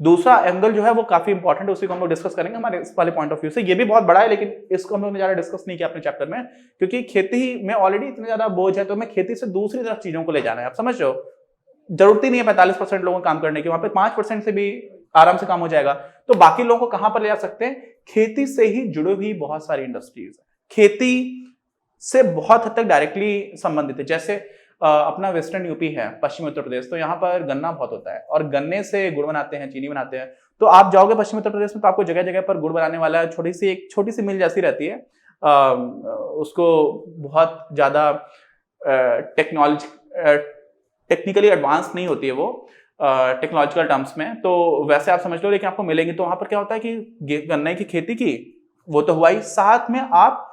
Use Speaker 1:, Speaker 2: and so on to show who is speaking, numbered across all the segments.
Speaker 1: दूसरा एंगल जो है वो काफी इंपॉर्टेंट है, उसी को हम लोग डिस्कस करेंगे हमारे इस वाले पॉइंट ऑफ व्यू से। ये भी बहुत बड़ा है लेकिन इसको हम लोग ने ज्यादा डिस्कस नहीं किया अपने चैप्टर में, क्योंकि खेती में ऑलरेडी इतने ज्यादा बोझ है, तो हमें खेती से दूसरी तरफ चीजों को ले जाना है। आप समझ रहे हो, जरूरत ही नहीं है 45% लोगों को काम करने की, वहां पे 5% से भी आराम से काम हो जाएगा। तो बाकी लोगों को कहां पर ले जा सकते हैं? खेती से ही जुड़ी हुई बहुत सारी इंडस्ट्रीज है, खेती से बहुत हद तक डायरेक्टली संबंधित है। जैसे अपना वेस्टर्न यूपी है, पश्चिमी उत्तर प्रदेश, तो यहाँ पर गन्ना बहुत होता है और गन्ने से गुड़ बनाते हैं, चीनी बनाते हैं। तो आप जाओगे पश्चिमी उत्तर प्रदेश में तो आपको जगह जगह पर गुड़ बनाने वाला एक छोटी सी मिल जैसी रहती है। उसको बहुत ज्यादा टेक्निकली एडवांस नहीं होती है वो टेक्नोलॉजिकल टर्म्स में, तो वैसे आप समझ लो, लेकिन आपको मिलेंगे। तो वहां पर क्या होता है कि गन्ने की खेती की वो तो हुआ ही, साथ में आप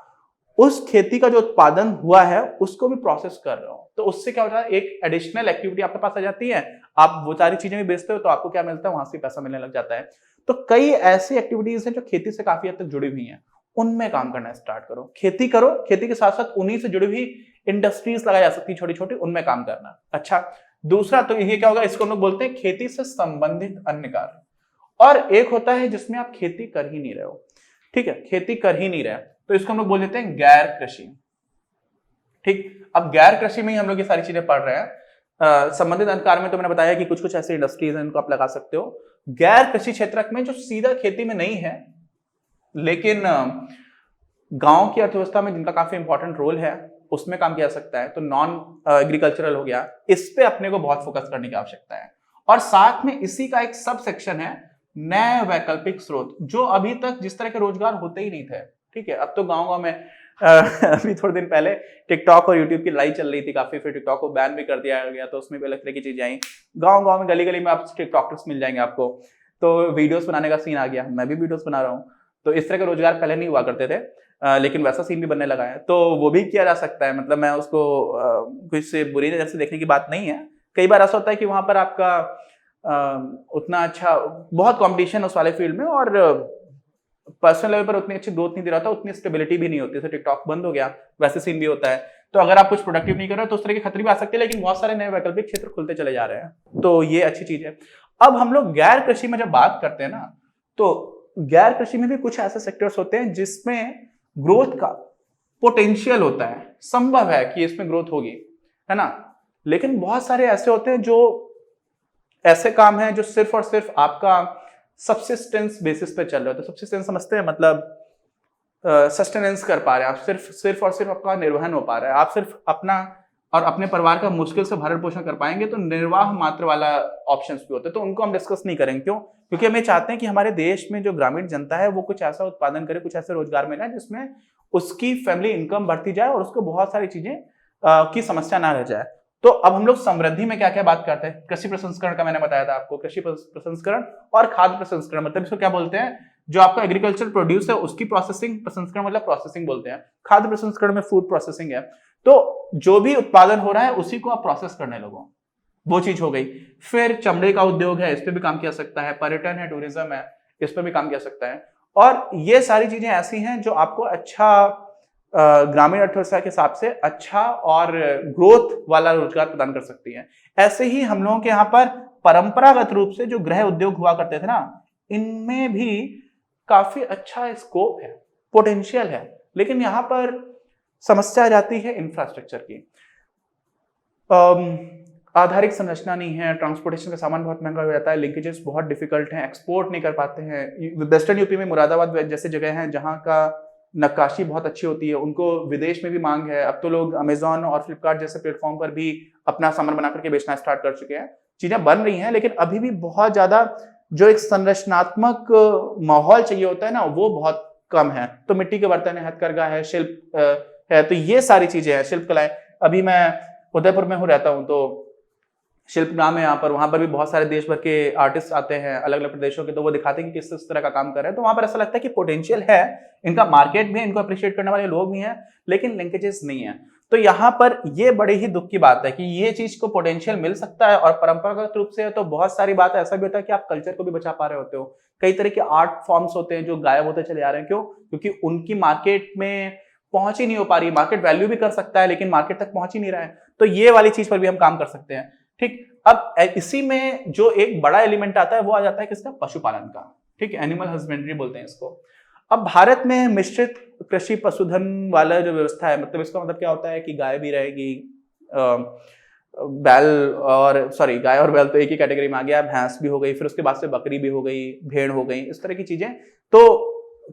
Speaker 1: उस खेती का जो उत्पादन हुआ है उसको भी प्रोसेस कर रहे हो, तो उससे क्या होता है, एक एडिशनल एक्टिविटी आपके पास आ जाती है। आप वो सारी चीजें भी बेचते हो तो आपको क्या मिलता है, वहां से पैसा मिलने लग जाता है। तो कई ऐसी एक्टिविटीज हैं जो खेती से काफी हद तक जुड़ी हुई हैं, उनमें काम करना स्टार्ट करो। खेती करो, खेती के साथ साथ उन्हीं से जुड़ी हुई इंडस्ट्रीज लगाई जा सकती है छोटी छोटी, उनमें काम करना। अच्छा, दूसरा तो ये क्या होगा, इसको हम लोग बोलते हैं खेती से संबंधित अन्य कार्य। और एक होता है जिसमें आप खेती कर ही नहीं रहे हो, ठीक है, खेती कर ही नहीं रहे, तो इसको हम लोग बोल देते हैं गैर कृषि। ठीक, अब गैर कृषि में ही हम लोग ये सारी चीजें पढ़ रहे हैं। संबंधित अंधकार में तो मैंने बताया कि कुछ कुछ ऐसी इंडस्ट्रीज हैं इनको आप लगा सकते हो। गैर कृषि क्षेत्र में जो सीधा खेती में नहीं है लेकिन गांव की अर्थव्यवस्था में जिनका काफी इंपॉर्टेंट रोल है, उसमें काम किया जा सकता है। तो नॉन एग्रीकल्चरल हो गया, इस पे अपने को बहुत फोकस करने की आवश्यकता है। और साथ में इसी का एक सब सेक्शन है नए वैकल्पिक स्रोत, जो अभी तक जिस तरह के रोजगार होते ही नहीं थे। ठीक है, अब तो गांव गांव में अभी थोड़े दिन पहले टिकटॉक और यूट्यूब की लड़ाई चल रही थी काफी, फिर टिकटॉक को बैन भी कर दिया गया, तो उसमें भी अलग तरह की चीजें आई। गांव गांव में गली गली में आप टिकटॉकर्स मिल जाएंगे आपको, तो वीडियोस बनाने का सीन आ गया। मैं भी वीडियोस बना रहा हूँ, तो इस तरह के रोजगार पहले नहीं हुआ करते थे, लेकिन वैसा सीन भी बनने लगा है, तो वो भी किया जा सकता है। मतलब मैं उसको कुछ बुरी नजर से देखने की बात नहीं है। कई बार ऐसा होता है कि वहां पर आपका उतना अच्छा, बहुत कॉम्पिटिशन उस वाले फील्ड में, और पर्सनल लेवल पर उतनी अच्छी ग्रोथ नहीं दे रहा था, उतनी स्टेबिलिटी भी नहीं होती। तो टिकटॉक बंद हो गया, वैसे सीन भी होता है। तो अगर आप कुछ प्रोडक्टिव नहीं कर रहे हो तो उस तरह के खतरे भी आ सकते हैं, लेकिन बहुत सारे नए वैकल्पिक क्षेत्र खुलते चले जा रहे हैं, तो ये अच्छी चीज है। अब हम लोग गैर कृषि में जब बात करते हैं ना, तो गैर कृषि में भी कुछ ऐसे सेक्टर्स होते हैं जिसमें ग्रोथ का पोटेंशियल होता है, संभव है कि इसमें ग्रोथ होगी, है ना। लेकिन बहुत सारे ऐसे होते हैं जो ऐसे काम हैं जो सिर्फ और सिर्फ आपका सब्सिस्टेंस बेसिस पे चल रहे होते हैं। सब्सिस्टेंस समझते हैं, मतलब सस्टेनेंस कर पा रहे हैं आप, सिर्फ और सिर्फ आपका निर्वहन हो पा रहा है, आप सिर्फ अपना और अपने परिवार का मुश्किल से भरण पोषण कर पाएंगे, तो निर्वाह मात्र वाला ऑप्शंस भी होते हैं, तो उनको हम डिस्कस नहीं करेंगे। क्यों? क्योंकि हम ये चाहते हैं कि हमारे देश में जो ग्रामीण जनता है वो कुछ ऐसा उत्पादन करे, कुछ ऐसे रोजगार मिले जिसमें उसकी फैमिली इनकम बढ़ती जाए और उसको बहुत सारी चीजें की समस्या ना रह जाए। तो अब हम लोग समृद्धि में क्या क्या बात करते हैं, कृषि प्रसंस्करण का मैंने बताया था आपको, कृषि प्रसंस्करण और खाद्य प्रसंस्करण, मतलब इसको क्या बोलते हैं, जो आपका एग्रीकल्चर प्रोड्यूस है उसकी प्रोसेसिंग, प्रसंस्करण मतलब प्रोसेसिंग बोलते हैं, खाद्य प्रसंस्करण में फूड प्रोसेसिंग है। तो जो भी उत्पादन हो रहा है उसी को आप प्रोसेस करने लगो, वो चीज हो गई। फिर चमड़े का उद्योग है, इस पे भी काम किया सकता है, पर्यटन है, टूरिज्म है, इस पे भी काम किया सकता है। और ये सारी चीजें ऐसी हैं जो आपको अच्छा ग्रामीण अर्थव्यवस्था के हिसाब से अच्छा और ग्रोथ वाला रोजगार प्रदान कर सकती है। ऐसे ही हम लोगों के यहाँ पर परंपरागत रूप से जो गृह उद्योग हुआ करते थे ना, इनमें भी काफी अच्छा स्कोप है, पोटेंशियल है, लेकिन यहाँ पर समस्या आ जाती है इंफ्रास्ट्रक्चर की। आधारिक संरचना नहीं है, ट्रांसपोर्टेशन का सामान बहुत महंगा हो जाता है, लिंकेजेस बहुत डिफिकल्ट हैं, एक्सपोर्ट नहीं कर पाते हैं। वेस्टर्न यूपी में मुरादाबाद जैसे जगह हैं जहाँ का नक्काशी बहुत अच्छी होती है, उनको विदेश में भी मांग है। अब तो लोग अमेजॉन और फ्लिपकार्ट जैसे प्लेटफॉर्म पर भी अपना सामान बना करके बेचना स्टार्ट कर चुके हैं। चीजें बन रही हैं, लेकिन अभी भी बहुत ज्यादा जो एक संरचनात्मक माहौल चाहिए होता है ना, वो बहुत कम है। तो मिट्टी के बर्तन है, हथकरघा है, शिल्प है, तो ये सारी चीजें हैं, शिल्प कलाएं। अभी मैं उदयपुर में रहता हूँ, तो शिल्प ग्राम है यहाँ पर, वहां पर भी बहुत सारे देश भर के आर्टिस्ट आते हैं अलग अलग प्रदेशों के, तो वो दिखाते हैं कि किस तरह का काम कर रहे हैं। तो वहां पर ऐसा लगता है कि पोटेंशियल है, इनका मार्केट भी है, इनको अप्रिशिएट करने वाले लोग भी हैं, लेकिन लिंकेजेस नहीं है। तो यहाँ पर ये बड़े ही दुख की बात है कि ये चीज को पोटेंशियल मिल सकता है, और परंपरागत रूप से तो बहुत सारी बात ऐसा भी होता है कि आप कल्चर को भी बचा पा रहे होते हो। कई तरह के आर्ट फॉर्म्स होते हैं जो गायब होते चले जा रहे हैं। क्यों? क्योंकि उनकी मार्केट में पहुंच ही नहीं हो पा रही, मार्केट वैल्यू भी कर सकता है लेकिन मार्केट तक पहुंच ही नहीं रहा है। तो ये वाली चीज पर भी हम काम कर सकते हैं। ठीक, अब इसी में जो एक बड़ा एलिमेंट आता है वो आ जाता है किसका, पशुपालन का। ठीक है, एनिमल हस्बेंड्री बोलते हैं इसको। अब भारत में मिश्रित कृषि पशुधन वाला जो व्यवस्था है, मतलब इसका मतलब क्या होता है कि गाय भी रहेगी, गाय और बैल तो एक ही कैटेगरी में आ गया, भैंस भी हो गई, फिर उसके बाद से बकरी भी हो गई, भेड़ हो गई, इस तरह की चीजें। तो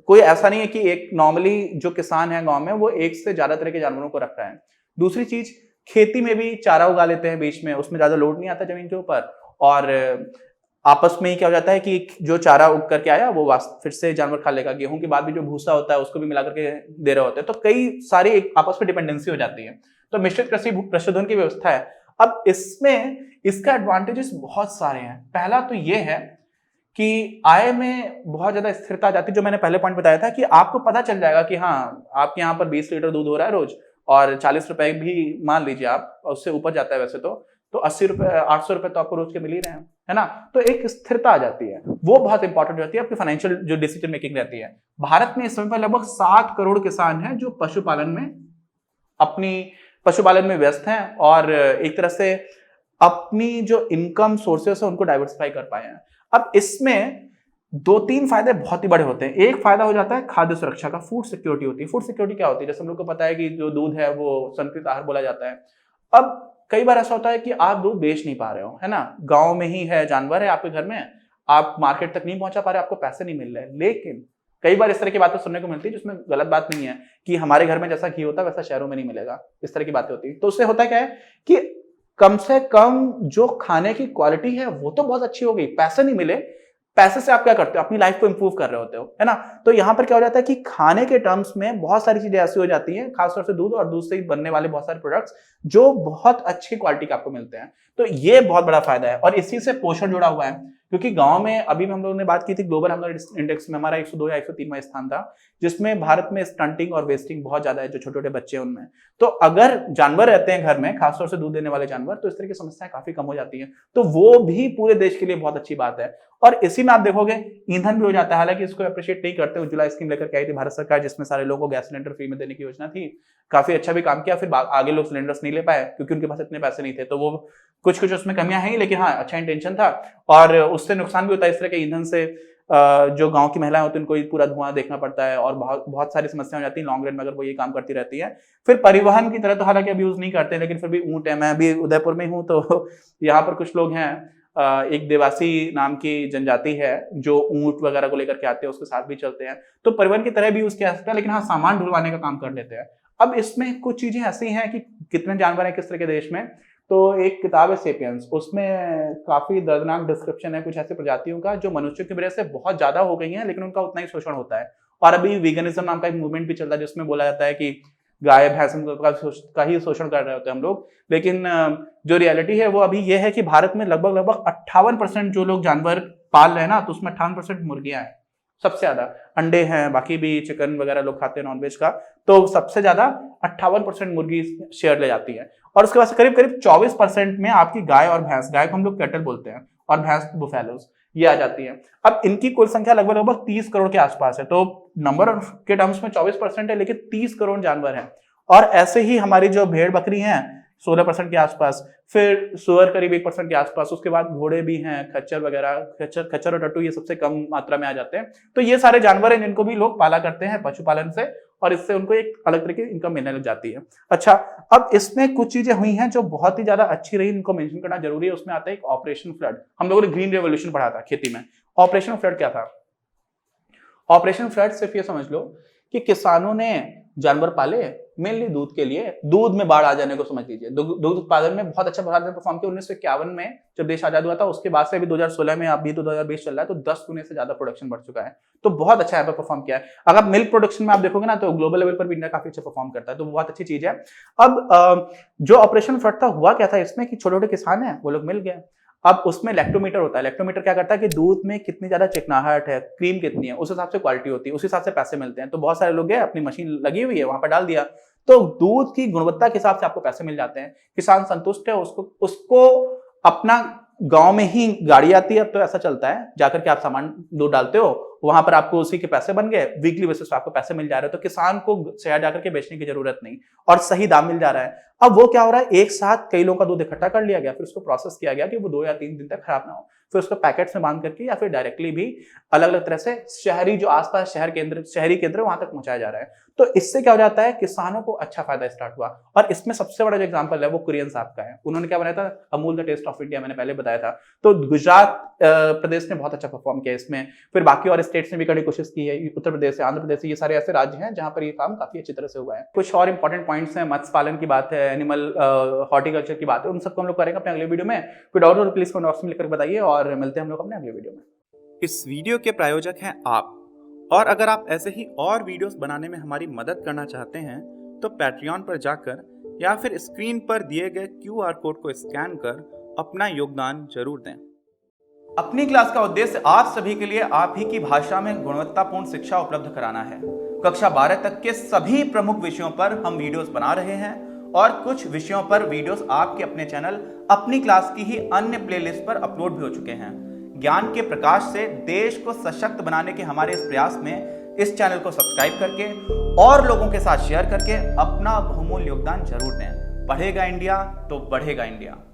Speaker 1: कोई ऐसा नहीं है कि एक नॉर्मली जो किसान है गांव में वो एक से ज्यादा तरह के जानवरों को रख रहा है। दूसरी चीज, खेती में भी चारा उगा लेते हैं बीच में, उसमें ज्यादा लोड नहीं आता जमीन के ऊपर, और आपस में ही क्या हो जाता है कि जो चारा उग करके आया वो फिर से जानवर खा लेगा, गेहूं के बाद भी जो भूसा होता है उसको भी मिला करके दे रहे होते हैं, तो कई सारी एक आपस में डिपेंडेंसी हो जाती है। तो मिश्रित कृषि पशुधन की व्यवस्था है। अब इसमें इसका एडवांटेजेस बहुत सारे हैं। पहला तो ये है कि आय में बहुत ज्यादा स्थिरता आ जाती है, जो मैंने पहले पॉइंट बताया था कि आपको पता चल जाएगा कि हाँ आपके यहाँ पर 20 लीटर दूध हो रहा है रोज, और 40 रुपए भी मान लीजिए आप, उससे ऊपर जाता है वैसे तो 80 रुपए 800 रुपए तो आपको रोज के मिल ही रहे हैं, है ना। तो एक स्थिरता आ जाती है, वो बहुत इंपॉर्टेंट रहती है आपकी फाइनेंशियल जो डिसीजन मेकिंग रहती है। भारत में इस समय पर लगभग 7 करोड़ किसान हैं जो पशुपालन में व्यस्त हैं, और एक तरह से अपनी जो इनकम सोर्सेस है उनको डाइवर्सिफाई कर पाए हैं। अब इसमें 2-3 फायदे बहुत ही बड़े होते हैं। एक फायदा हो जाता है खाद्य सुरक्षा का, फूड सिक्योरिटी होती है। फूड सिक्योरिटी क्या होती है, जैसे हम लोग को पता है कि जो दूध है वो संतुलित आहार बोला जाता है। अब कई बार ऐसा होता है कि आप दूध बेच नहीं पा रहे हो, है ना, गांव में ही है, जानवर है आपके घर में, आप मार्केट तक नहीं पहुंचा पा रहे, आपको पैसे नहीं मिल रहे, लेकिन कई बार इस तरह की बातें सुनने को मिलती है जिसमें गलत बात नहीं है कि हमारे घर में जैसा घी होता है वैसा शहरों में नहीं मिलेगा, इस तरह की बातें होती है। तो उससे होता क्या है कि कम से कम जो खाने की क्वालिटी है वो तो बहुत अच्छी हो गई, पैसे नहीं मिले, पैसे से आप क्या करते हो, अपनी लाइफ को इंप्रूव कर रहे होते हो, है ना। तो यहां पर क्या हो जाता है कि खाने के टर्म्स में बहुत सारी चीजें ऐसी हो जाती हैं, खासतौर से दूध और दूध से बनने वाले बहुत सारे प्रोडक्ट्स जो बहुत अच्छी क्वालिटी के आपको मिलते हैं। तो ये बहुत बड़ा फायदा है, और इसी से पोषण जुड़ा हुआ है, क्योंकि गांव में अभी हम लोगों ने बात की थी ग्लोबल हंगर इंडेक्स में हमारा 102 या 103वां स्थान था, जिसमें भारत में स्टंटिंग और वेस्टिंग बहुत ज्यादा है, जो छोटे छोटे बच्चे हैं उनमें। तो अगर जानवर रहते हैं घर में, खासतौर से दूध देने वाले जानवर, तो इस तरह की समस्याएं काफी कम हो जाती हैं। तो वो भी पूरे देश के लिए बहुत अच्छी बात है। और इसी में आप देखोगे ईंधन भी हो जाता है, हालांकि इसको अप्रिशिएट नहीं करते। उज्ज्वला स्कीम लेकर के आई थी भारत सरकार, जिसमें सारे लोगों को गैस सिलेंडर फ्री में देने की योजना थी, काफी अच्छा भी काम किया। फिर आगे लोग सिलेंडर्स नहीं ले पाए क्योंकि उनके पास इतने पैसे नहीं थे, तो वो कुछ उसमें कमियां हैं, लेकिन हाँ अच्छा इंटेंशन था। और उससे नुकसान भी होता है इस तरह के ईंधन से, जो गांव की महिलाएं होती हैं उनको पूरा धुआं देखना पड़ता है, और बहुत बहुत सारी समस्याएं हो जाती हैं लॉन्ग रन में अगर वो ये काम करती रहती है। फिर परिवहन की तरह तो हालांकि अब यूज नहीं करते, लेकिन फिर भी ऊंट है, मैं अभी उदयपुर में हूँ, तो यहाँ पर कुछ लोग हैं, एक देवासी नाम की जनजाति है जो ऊंट वगैरह को लेकर के आते हैं, उसके साथ भी चलते हैं, तो परिवहन की तरह भी यूज किया जा सकता है, लेकिन हाँ सामान ढुलवाने का काम कर लेते हैं। अब इसमें कुछ चीजें ऐसी हैं कि कितने जानवर हैं किस तरह के देश में। तो एक किताब है सेपियंस, उसमें काफी दर्दनाक डिस्क्रिप्शन है कुछ ऐसी प्रजातियों का जो मनुष्यों की वजह से बहुत ज्यादा हो गई हैं, लेकिन उनका उतना ही शोषण होता है। और अभी वीगनिज्म नाम का एक मूवमेंट भी चल रहा है, जिसमें बोला जाता है कि गाय भैंस का ही शोषण कर रहे होते हैं हम लोग। लेकिन जो रियलिटी है वो अभी ये है कि भारत में लगभग 58% जो लोग जानवर पाल रहे हैं ना, तो उसमें 58% मुर्गियां हैं, सबसे ज्यादा। अंडे हैं, बाकी भी चिकन वगैरह लोग खाते हैं नॉनवेज का, तो सबसे ज्यादा 58% मुर्गी शेयर ले जाती है। और उसके बाद करीब करीब 24% में आपकी गाय और भैंस, गाय को हम लोग कैटल बोलते हैं और भैंस बुफेलोस, ये आ जाती है। अब इनकी कुल संख्या लगभग 30 करोड़ के आसपास है। तो नंबर के टर्म्स में 24% है, लेकिन 30 करोड़ जानवर हैं। और ऐसे ही हमारी जो भेड़ बकरी हैं 16% के आसपास, फिर सुअर करीब 1% के आसपास, उसके बाद घोड़े भी हैं, खच्चर वगैरह, खच्चर और टट्टू ये सबसे कम मात्रा में आ जाते हैं। तो ये सारे जानवर हैं जिनको भी लोग पाला करते हैं पशुपालन से, और इससे उनको एक अलग तरह की इनकम मिलने लग जाती है। अच्छा, अब इसमें कुछ चीजें हुई हैं जो बहुत ही ज्यादा अच्छी रही, इनको मेंशन करना जरूरी है। उसमें आता है एक ऑपरेशन फ्लड। हम लोगों ने ग्रीन रेवोल्यूशन पढ़ा था खेती में। ऑपरेशन फ्लड क्या था? ऑपरेशन फ्लड सिर्फ ये समझ लो कि किसानों ने जानवर पाले मेनली दूध के लिए, दूध में बाढ़ आ जाने को समझ लीजिए। दूध उत्पादन में बहुत अच्छा भारत ने परफॉर्म किया। 1951 में जब देश आजाद हुआ था, उसके बाद से अभी 2016 में, अभी तो 2020 चल रहा है, तो 10 गुने से ज्यादा प्रोडक्शन बढ़ चुका है। तो बहुत अच्छा यहाँ पर परफॉर्म किया है। अगर मिल्क प्रोडक्शन में आप देखोगे ना, तो ग्लोबल लेवल पर भी इंडिया काफी अच्छा परफॉर्म करता है, तो बहुत अच्छी चीज है। अब जो ऑपरेशन फ्लड था, हुआ क्या था इसमें कि छोटे छोटे किसान है वो लोग मिल गए। अब उसमें लैक्टोमीटर होता है। लैक्टोमीटर क्या करता है कि दूध में कितनी ज्यादा चिकनाहट है, क्रीम कितनी है, उस हिसाब से क्वालिटी होती है, उस हिसाब से पैसे मिलते हैं। तो बहुत सारे लोग गए, अपनी मशीन लगी हुई है वहां पर डाल दिया, तो दूध की गुणवत्ता के हिसाब से आपको पैसे मिल जाते हैं। किसान संतुष्ट है, उसको अपना गांव में ही गाड़ी आती है, अब तो ऐसा चलता है, जाकर के आप सामान दूध डालते हो, वहां पर आपको उसी के पैसे बन गए, वीकली बेसिस पे आपको पैसे मिल जा रहे हो, तो किसान को शहर जाकर के बेचने की जरूरत नहीं और सही दाम मिल जा रहा है। अब वो क्या हो रहा है, एक साथ कई लोगों का दूध इकट्ठा कर लिया गया, फिर उसको प्रोसेस किया गया कि वो 2 या 3 दिन तक खराब ना हो, फिर उसको पैकेट्स में बांध करके या फिर डायरेक्टली भी अलग अलग तरह से शहरी जो आसपास शहरी केंद्र वहां तक पहुंचाया जा रहा है। तो इससे क्या हो जाता है, किसानों को अच्छा फायदा स्टार्ट हुआ। और इसमें सबसे बड़ा जो एग्जांपल है वो कुरियन साहब का है। उन्होंने क्या बनाया था, Amul the taste of India, मैंने पहले बताया था। तो गुजरात प्रदेश ने बहुत अच्छा परफॉर्म किया इसमें, फिर बाकी और स्टेट्स ने भी कड़ी कोशिश की है, उत्तर प्रदेश, आंध्र प्रदेश, ये सारे ऐसे राज्य हैं जहां पर ये काम काफी अच्छी तरह से हुआ है। कुछ और इंपॉर्टेंट पॉइंट्स हैं, मत्स्य पालन की बात है, एनिमल हॉर्टिकल्चर की बात है, उन सबको हम लोग करेंगे अपने अगले वीडियो में। कोई डाउट हो तो प्लीज कमेंट बॉक्स में लिखकर बताइए और मिलते हैं हम लोग अपने अगले वीडियो में।
Speaker 2: इस वीडियो के प्रायोजक हैं आप, और अगर आप ऐसे ही और वीडियोस बनाने में हमारी मदद करना चाहते हैं तो पैट्रियन पर जाकर या फिर स्क्रीन पर दिए गए QR कोड को स्कैन कर अपना योगदान जरूर दें।
Speaker 1: अपनी क्लास का उद्देश्य आप सभी के लिए आप ही की भाषा में गुणवत्तापूर्ण शिक्षा उपलब्ध कराना है। कक्षा 12 तक के सभी प्रमुख विषयों पर हम वीडियोस बना रहे हैं और कुछ विषयों पर वीडियोस आपके अपने चैनल अपनी क्लास की ही अन्य प्लेलिस्ट पर अपलोड भी हो चुके हैं। ज्ञान के प्रकाश से देश को सशक्त बनाने के हमारे इस प्रयास में इस चैनल को सब्सक्राइब करके और लोगों के साथ शेयर करके अपना बहुमूल्य योगदान जरूर दें। पढ़ेगा इंडिया तो बढ़ेगा इंडिया।